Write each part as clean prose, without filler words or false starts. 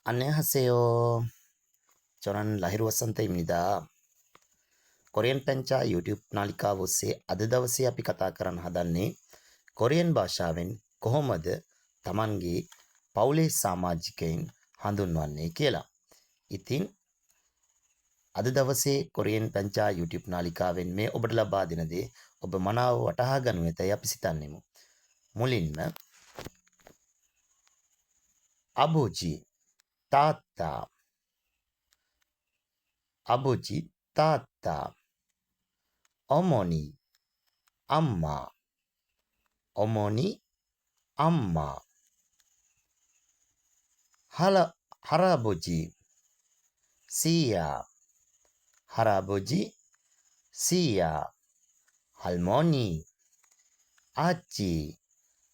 안녕하세요. 저는 라히루 වසන්ත입니다. Korean පැංචා YouTube නාලිකාව ඔස්සේ අද දවසේ අපි කතා කරන්න හදන්නේ කොරියන් භාෂාවෙන් කොහොමද Tamanගේ පවුලේ සමාජිකයින් හඳුන්වන්නේ කියලා. ඉතින් අද දවසේ කොරියන් පැංචා YouTube නාලිකාවෙන් මේ ඔබට ලබා දෙන දේ ඔබ මනාව වටහා ගනු ඇතයි අපි සිතන්නෙමු. මුලින්ම අබෝජි තාත්තා අබෝජි තාත්තා 어머니, 엄마, 어머니, 엄마, 할아버지, 시야, 할아버지, 시야, 할머니, 아찌,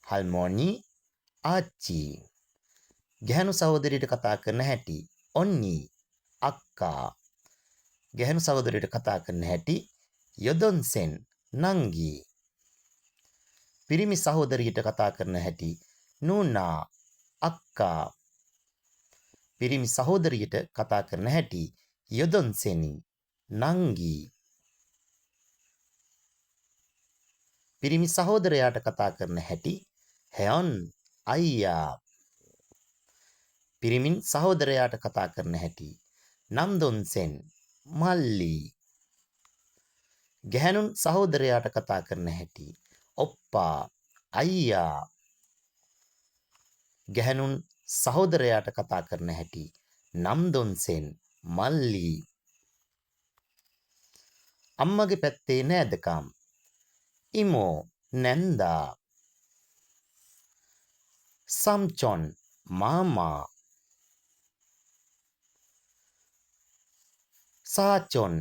할머니, 아찌. ගැහැණු සහෝදරියට කතා කරන හැටි ඔන්නි අක්කා. ගැහැණු සහෝදරියට කතා කරන හැටි යොදොන්සෙන් නංගි. පිරිමි සහෝදරියට කතා කරන හැටි නූනා අක්කා. පිරිමි සහෝදරියට කතා කරන හැටි යොදොන්සෙනි නංගි. පිරිමි සහෝදරයාට කතා කරන හැටි හැයොන් අයියා. පිරිමින් සහෝදරයාට කතා කරන හැටි නම්දොන්සෙන් මල්ලි. ගැහැණුන් සහෝදරයාට කතා කරන හැටි ඔප්පා අයියා. ගැහැණුන් සහෝදරයාට කතා කරන හැටි නම්දොන්සෙන් මල්ලි. අම්මගේ පැත්තේ නෑදකම් ඉමෝ නැන්දා. සම්චොන් මාමා. සාචොන්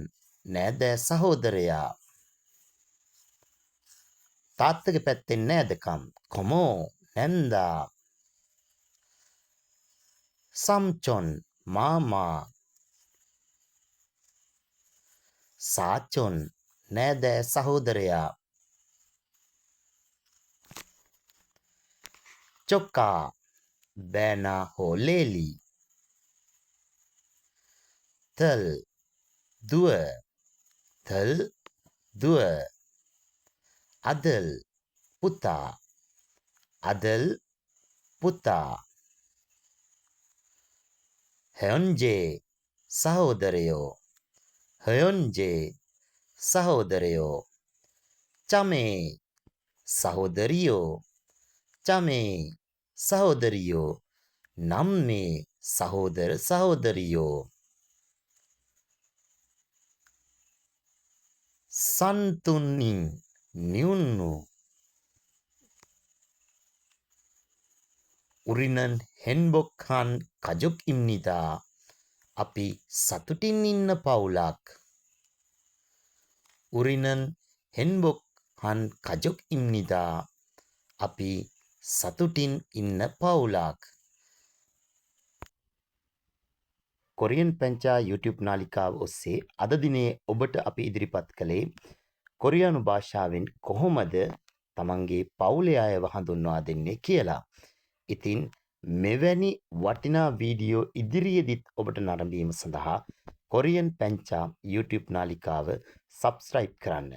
නෑදෑ සහෝදරයා. තාත්තගේ පැත්තෙන් නෑදකම් කොමෝ නැන්දා. සම්චොන් මාමා. සාචොන් නෑදෑ සහෝදරයා. චොක්කා බෑනා හෝ ලේලි. තල් දුව තල් දුව. අදල් පුතා අදල් පුතා. හයොන්ජේ සහෝදරයෝ හයොන්ජේ සහෝදරයෝ. චමේ සහෝදරියෝ චමේ සහෝදරියෝ. නම්මේ සහෝදර සහෝදරියෝ. සන්තුන්නින් නියුන්නු. උරිනන් හෙන්බොක්හන් කජොක් ඉම්නිදා. අපි සතුටින් ඉන්න පවුලක්. උරිනන් හෙන්බොක්හන් කජොක් ඉම්නිදා. අපි සතුටින් ඉන්න පවුලක්. කොරියන් පැංචා YouTube නාලිකාව ඔස්සේ අද දිනේ ඔබට අපි ඉදිරිපත් කළේ කොරියානු භාෂාවෙන් කොහොමද තමන්ගේ පවුලේ අයව හඳුන්වා දෙන්නේ කියලා. ඉතින් මෙවැනි වටිනා වීඩියෝ ඉදිරියේදීත් ඔබට නරඹීම සඳහා කොරියන් පැංචා YouTube නාලිකාව subscribe කරන්න.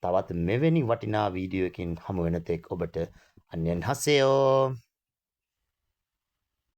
තවත් මෙවැනි වටිනා වීඩියෝ එකකින් හමු වෙන තෙක් ඔබට අන්‍යන්හසෙයෝ.